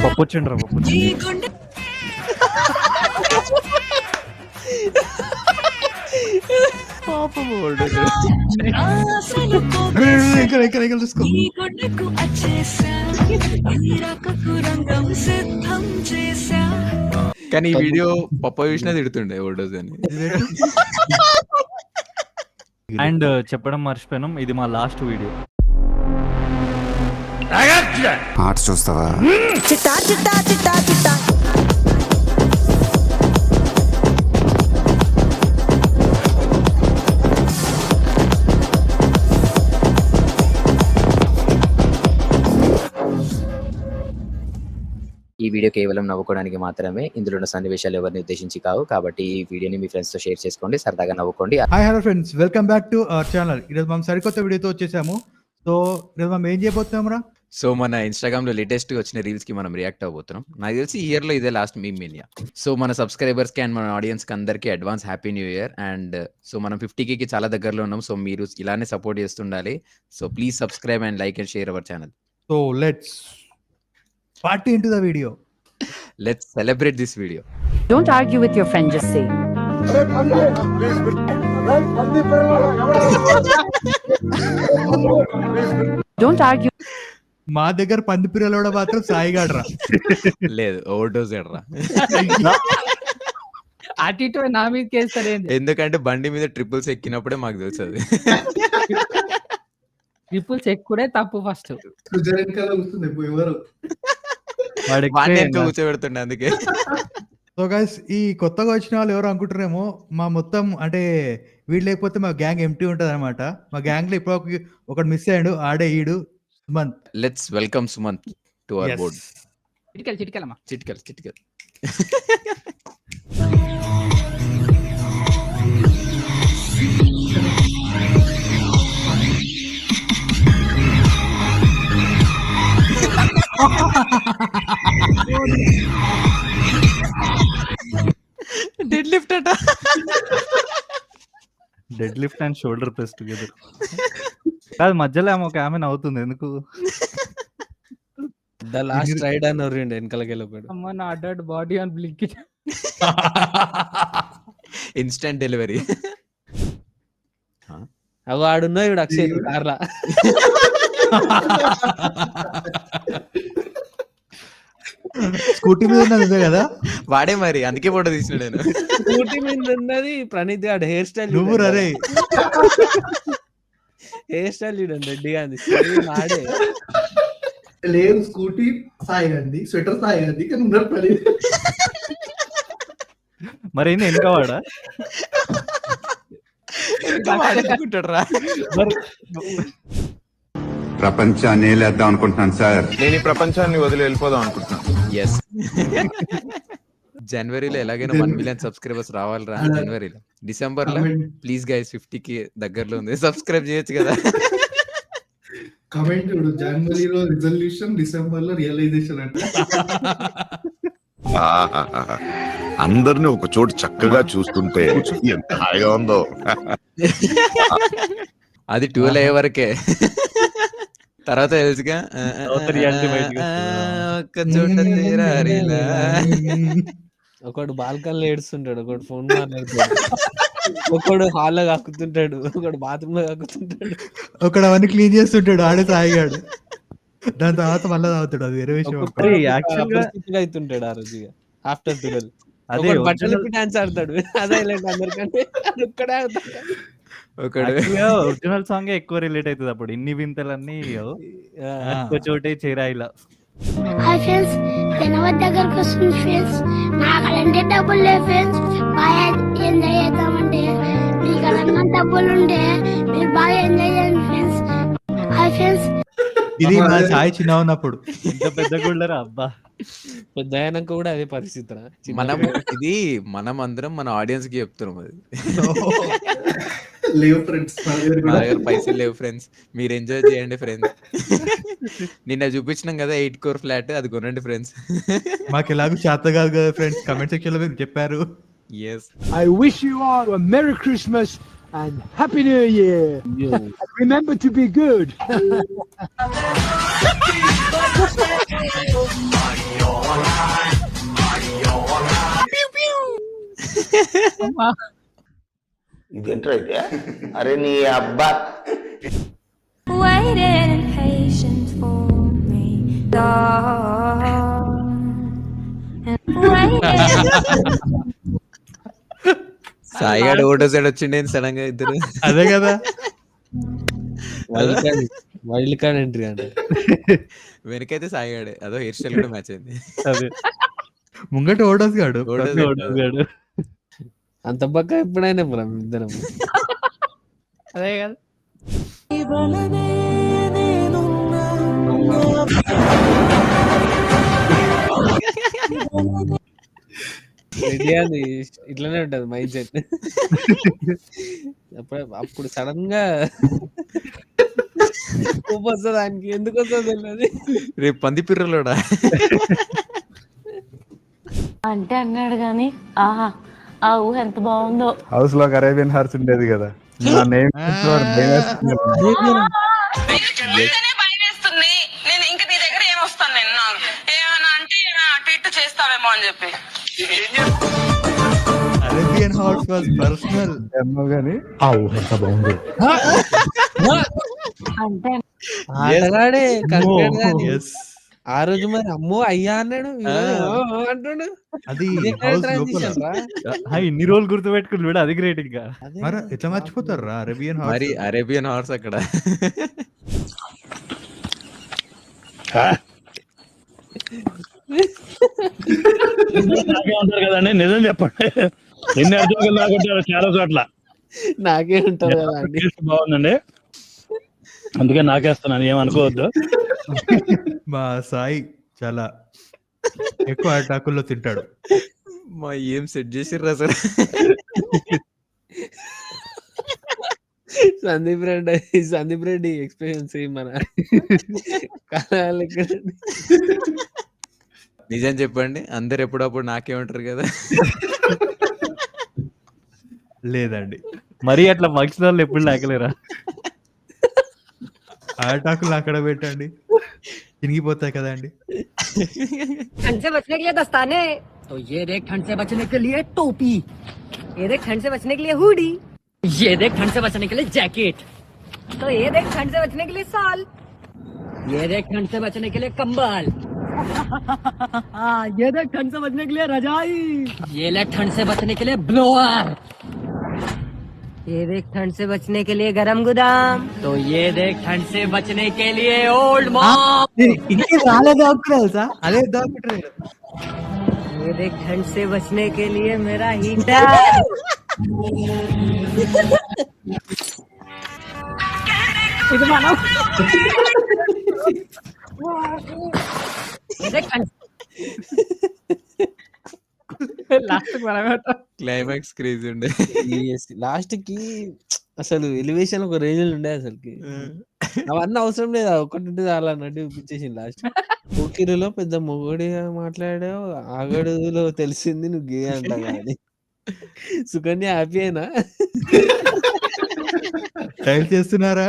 పప్పు వచ్చిండ్రా పప్పు పాపం చూసుకో కానీ ఈ వీడియో పప్ప చూసినా తిడుతుండే ఓల్డోస్ అని. అండ్ చెప్పడం మర్చిపోయినాం, ఇది మా లాస్ట్ వీడియో. ఆర్ట్స్ చూస్తావా? చిట్టా చిట్టా చిట్టా చిట్టా ఈ వీడియో కేవలం నవ్వుకోవడానికి మాత్రమే, ఇందులో ఉన్న సన్నివేశాలు ఎవరిని ఉద్దేశించి కావు. కాబట్టి ఈ వీడియోని మీ ఫ్రెండ్స్ తో షేర్ చేసుకోండి, సరదాగా నవ్వుకోండి. Hi hello friends, welcome back to our channel. ఈరోజు మనం సరికొత్త వీడియోతో వచ్చేసాము. సో ఈరోజు మనం ఏం చేయబోతున్నాం రా? సో మన ఇన్స్టాగ్రామ్ లో లేటెస్ట్ గా వచ్చిన రీల్స్ కి మనం రియాక్ట్ అవబోతున్నాం. నాకు తెలిసి ఈ ఇయర్ లో ఇదే లాస్ట్ మీమ్ మీనియా. సో మన సబ్స్క్రైబర్స్ కి అండ్ మన ఆడియన్స్ కి అందరికి advance happy new year. And so మనం 50K కి చాలా దగ్గరలో ఉన్నాం. సో మీరు ఇలానే సపోర్ట్ చేస్తుండాలి. So please subscribe and like and share our channel. So let's party into the video. Let's celebrate this video. Don't argue with your friend, just say. Don't argue. మా దగ్గర పంది పిల్లలోడ మాత్రం సాయిగాడ్రా. లేదు ఓవర్డోస్ ఎడరా. అటు ఇటు నా మీద కేస్తారేంది? ఎందుకంటే బండి మీద ట్రిపుల్స్ ఎక్కినప్పుడే మాకు తెలుసు అది. ట్రిపుల్స్ ఎక్కువే తప్పు. ఫస్ట్ కూర్చోబెడుతుండే అందుకే. సో గైస్, ఈ కొత్తగా వచ్చిన వాళ్ళు ఎవరు అనుకుంటారేమో, మా మొత్తం అంటే వీడు లేకపోతే మా గ్యాంగ్ ఎంటీ ఉంటది అనమాట. మా గ్యాంగ్ లో ఇప్పుడు ఒకటి మిస్ అయ్యాడు, ఆడే ఈడు Sumanth. Let's welcome Sumanth to our board. చిటికెలమ్మా, చిట్కల్. డెడ్ లిఫ్ట్ అట. Deadlift and shoulder press together. కాదు, మధ్యలో ఆమె ఒక ఆమె నవ్వుతుంది ఎందుకు? ద లాస్ట్ రైడ్ అని ఒరిండు వెనకలకి ఒకడు. అమ్మ నా dead body on blink. Instant delivery. అగో ఆడున్నా ఇప్పుడు అక్షయ్ కార్లా. స్కూటీ మీద ఉన్నది ఇదే కదా వాడే మరి, అందుకే ఫోటో తీసినాడు నేను. స్కూటీ మీద ఉన్నది ప్రణీత్ గాడు. హెయిర్ స్టైల్ నువ్వు రే. హెయిర్ స్టైల్ చూడండి రెడ్డిగా అంది. ఆడే లేదు, స్కూటీ సాయిగండి, స్వెటర్ సాయిగండి, కానీ ఉన్నారు పని. మరి ఏంది వెనకవాడా? అనుకుంటాడు. ప్రపంచాన్ని ఏలేద్దాం అనుకుంటున్నాను సార్. నేను ఈ ప్రపంచాన్ని వదిలి వెళ్ళిపోదాం అనుకుంటున్నాను. ఎస్. జనవరిలో ఎలాగైనా 1 million సబ్స్క్రైబర్స్ రావాలిరా. జనవరిలో, డిసెంబర్ లో ప్లీజ్ గైస్ 50K దగ్గరలో ఉంది, సబ్స్క్రైబ్ చేయొచ్చు కదా. కమెంట్ చూడు, జనవరిలో రిజల్యూషన్, డిసెంబర్ లో రియలైజేషన్ అంటే. అందరిని ఒక చోటు చక్కగా చూస్తుంటే ఎంత హాయిగా ఉందో. అది 12 అయ్యే వరకే, తర్వాత తెలుసుగా. ఒక్క చోట ఒకడు బాల్కన్ లో ఏడుస్తుంటాడు, ఒకడు ఫోన్ మాట్లాడుతాడు, ఒకడు హాల్లో కాకుతుంటాడు, ఒకడు బాత్రూమ్ లో కాకుతుంటాడు, ఒకడు అవన్నీ క్లీన్ చేస్తుంటాడు ఆడే సాయిగాడు. దాని తర్వాత మళ్ళీ తాగుతాడు, అది వేరే విషయం. అవుతుంటాడు ఆ రోజు ఆఫ్టర్ 12. అదే బట్టలు డాన్స్ ఆడతాడు, అదే అందరికంటే ఒక్కడే ఆడతాడు. ఒరిజినల్ సాంగ్ ఎక్కువ రిలేట్ అవుతుంది అప్పుడు. ఇన్ని వింతలన్నీ ఒక్క చోటే చేరాయిలా. హాయ్ ఫ్రెండ్స్, జనవరి దగ్గరకు వస్తుంది ఫ్రెండ్స్. నాకంటే డబ్బులు లేవు ఫ్రెండ్స్, బాగా ఎంజాయ్ చేద్దామంటే. మీకు డబ్బులు ఉంటే మీరు బాగా ఎంజాయ్ చేయండి ఫ్రెండ్స్. Hi friends. ఇది మా సాయి చిన్న ఉన్నప్పుడు. ఇంత పెద్ద గుళ్ళరా అబ్బా. పెద్ద అయినాక కూడా అదే పరిస్థితి. మనం అందరం మన ఆడియన్స్ కి చెప్తున్నాం అది. లేవు ఫ్రెండ్స్, మా దగ్గర పైసలు లేవు ఫ్రెండ్స్, మీరు ఎంజాయ్ చేయండి ఫ్రెండ్స్. నిన్న చూపించినాం కదా 8 crore ఫ్లాట్, అది కొనండి ఫ్రెండ్స్. మాకు ఎలాగో చేత కాదు కదా ఫ్రెండ్స్, కమెంట్ సెక్షన్ లో మీరు చెప్పారు. Yes. I wish you all a Merry Christmas and Happy New Year. Remember to be good. ఇదేంట్రా అయితే అరే నీ అబ్బా సాయిగాడు ఓటో సైడ్ వచ్చిండే సడన్ గా ఇద్దరు. అదే కదా. వైల్డ్ కార్డ్ ఎంట్రీ అంటే వెనకైతే సాయిగాడే, అదో హెయిర్ స్టైల్ కూడా మ్యాచ్ అయింది. అదే ముంగట ఓడోస్ గాడు. గాడు. అంత పక్క ఎప్పుడైనా మనం ఇద్దరం అదే కదా. రెడీ అని ఇట్లనే ఉంటది మైండ్ సెట్. అప్పుడు సడన్ గా కోపం వస్తుంది ఆయనకి, ఎందుకు వస్తుంది తెలియదు. రేపు పంది పిర్రలోడా అంటే అన్నాడు గాని ఆహా ఆ ఊహ ఎంత బాగుందో. హౌస్ లో అరేబియన్ హార్స్ ఉండేది కదా. నా నేమ్ నేను ఇంకా నీ దగ్గర ఏమొస్తాను, నేను ఏమన్నా అంటే అటు ఇటు చేస్తావేమో అని చెప్పి. అరేబియన్ హార్స్ వాజ్ పర్సనల్ ఏమో గానీ ఆ ఊహ ఎంత బాగుంది. అంటే ఆటగాడే కరెక్ట్ గాని Yes. ఆ రోజు మరి అమ్మో అయ్యా అన్నాడు, అంటాడు. అది హౌస్ లోపల. ఇన్ని రోజులు గుర్తు పెట్టుకుని కూడా అది గ్రేట్. ఇంకా మరి ఎట్లా మర్చిపోతారు రా అరేబియన్ హార్స్. మరి అరేబియన్ హార్స్ అక్కడ. ఉంటారు కదండి, నిజం చెప్పండి. ఎన్ని అర్థం లాగుంటారు చాలా చోట్ల. నాకే ఉంటారు కదా అండి. బాగుందండి, అందుకే నాకేస్తున్నాను, ఏమనుకోవద్దు. మా సాయి చాలా ఎక్కువ అటాకుల్లో తింటాడు. మా ఏం సెట్ చేసిర్రు అసలు. సందీప్ రెడ్డి ఎక్స్పీరియన్స్ మన నిజం చెప్పండి, అందరు ఎప్పుడప్పుడు నాకేమంటారు కదా. లేదండి, మరి అట్లా మగ్స్ వాళ్ళు ఎప్పుడు లేకలేరా. ఆ అటాకులు అక్కడ పెట్టండి, తిరిగిపోతాయి కదండి. ठंड से बचने के लिए दस्ताने, तो ये देख ठंड से बचने के लिए टोपी, ये देख ठंड से बचने के लिए हुडी, ये देख ठंड से बचने के लिए जैकेट, तो ये देख ठंड से बचने के लिए साल, ये देख ठंड से बचने के लिए कंबल, ये देख ठंड से बचने के लिए रजाई, ये ले ठंड से बचने के लिए ब्लोअर, ये देख ठंड से बचने के लिए गरम गोदाम, तो ये देख ठंड से बचने के लिए ओल्ड मॉम, అదే దాక్కుంటారు. ये देख ठंड से बचने के लिए मेरा हीटर, ये देख ठंड లాస్ట్ క్లైమాక్స్ క్రేజ్ ఉండే. లాస్ట్ కి అసలు ఎలివేషన్ ఒక రేంజ్ ఉండే అసలుకి. అవన్నీ అవసరం లేదు, ఒకటి ఉంటే చాలా అన్నట్టు చూపించేసింది లాస్ట్. పోకిరిలో పెద్ద మొగోడిగా మాట్లాడావు, ఆగడులో తెలిసింది నువ్వు గే అంటావు కానీ. సుకన్య హ్యాపీ అయినా టైల్ చేస్తున్నారా?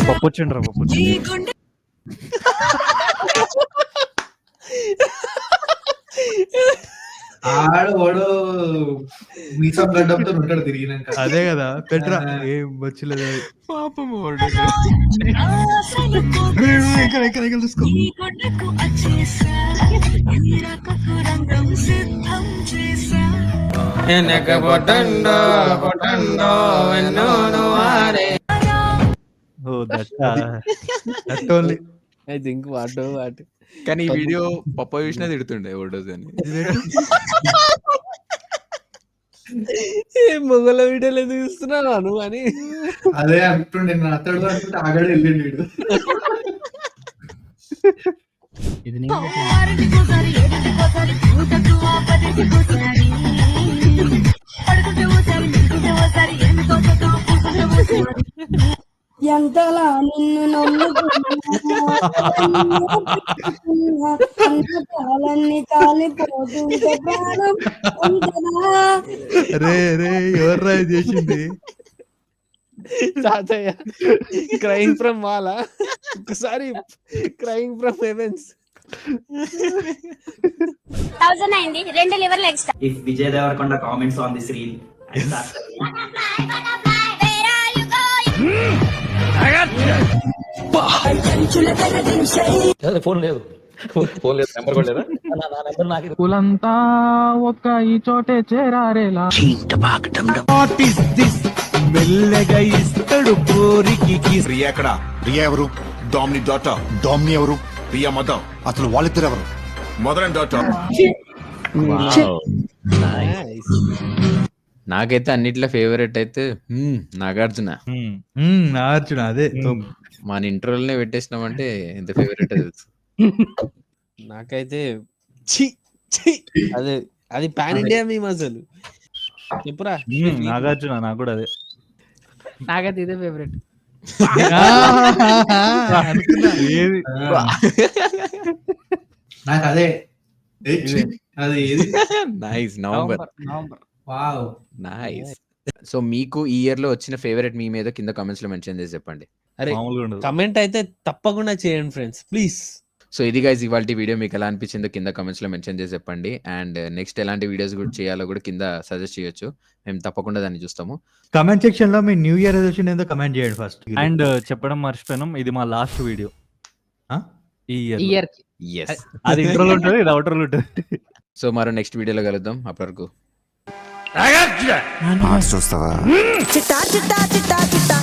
పప్పు వచ్చిండ్రా పప్పు. ఆడు మీసం గడ్డంతో ఉంటాడు తిరిగినాక. అదే కదా పెట్రా ఏం వచ్చలేదు. పాపం చూసుకో. ఐ థింక్ వాట్ కానీ ఈ వీడియో పప్ప చూసినా తిడుతుండే ఓటోస్ అని. మొగల వీడియోలు ఎందుకు చూస్తున్నాను నువ్వు అని అదే అంటుండే, నేను అతడు అనుకుంటే ఆగడు వెళ్ళిండు వీడు. ఇది ఎంతలా నిన్ను నమ్ముకున్నాలన్నీ కాలిపోతుంటే ప్రాణం రే రే ఎవర్రా చేసింది? తాతయ్య క్రైయింగ్ ఫ్రమ్ వాలా, ఒకసారి క్రైయింగ్ ఫ్రమ్ హెవెన్స్. 1000 అయింది, 2 లివర్లు extra. If Vijay Devarkonda comments on this reel, I start. Phone లేదు నెంబర్ కూడా లేదా నా నెంబర్ నాకు కులంతా ఒక్క ఈ చోటే చేరారేలా. మెల్లగా ఇస్తాడు కోరికి రియా ఎక్కడ? రియా ఎవరు? డామిని డాటర్. డామిని ఎవరు? రియా మదర్. అసలు వాళ్ళిద్దరు ఎవరు? Mother and daughter. నాకైతే అన్నిట్లో ఫేవరెట్ అయితే నాగార్జున. నాగార్జున అదే మన ఇంటర్వ్యూలోనే పెట్టేసినామంటే ఎంత ఫేవరెట్ తెలుసు. నాకైతే ఛీ ఛీ అదే అది పాన్ ఇండియా మేము అసలు చెప్పురా. నాగార్జున నాకు కూడా అదే. నాకైతే ఇదే ఫేవరెట్. ఏది నాకు అదే అది nice. November. Wow. Nice. So మీకు ఈ ఇయర్ లో వచ్చిన ఫేవరెట్ మీ మీద కింద కామెంట్స్ లో మెన్షన్ చేసి చెప్పండి. అరే మామూలుగా ఉండదు. కమెంట్ అయితే తప్పకుండా చేయండి ఫ్రెండ్స్ ప్లీజ్. సో ఇది గైస్ ఇవాల్టి వీడియో మీకు ఎలా అనిపించిందో కింద కామెంట్స్ లో మెన్షన్ చేసి చెప్పండి. అండ్ నెక్స్ట్ ఎలాంటి వీడియోస్ కూడా చేయాలో కూడా కింద సజెస్ట్ చేయొచ్చు, మేము తప్పకుండా దాన్ని చూస్తాము. కమెంట్ సెక్షన్ లో మీ న్యూ ఇయర్ రెజల్యూషన్ ఏందో కమెంట్ చేయండి ఫస్ట్. అండ్ చెప్పడం మర్చిపోయినాం, ఇది మా లాస్ట్ వీడియో ఈ ఈ ఇయర్. ఇయర్ ఎస్. అది ఇంట్రోల్ ఉంటుంది, ఇది అవుటర్లో ఉంటుంది. సో మరో నెక్స్ట్ వీడియోలో కలుద్దాం. అప్పటి వరకు ఆర్ట్స్ చూస్తావా? చిట్టా చిట్టా చిట్టా చిట్టా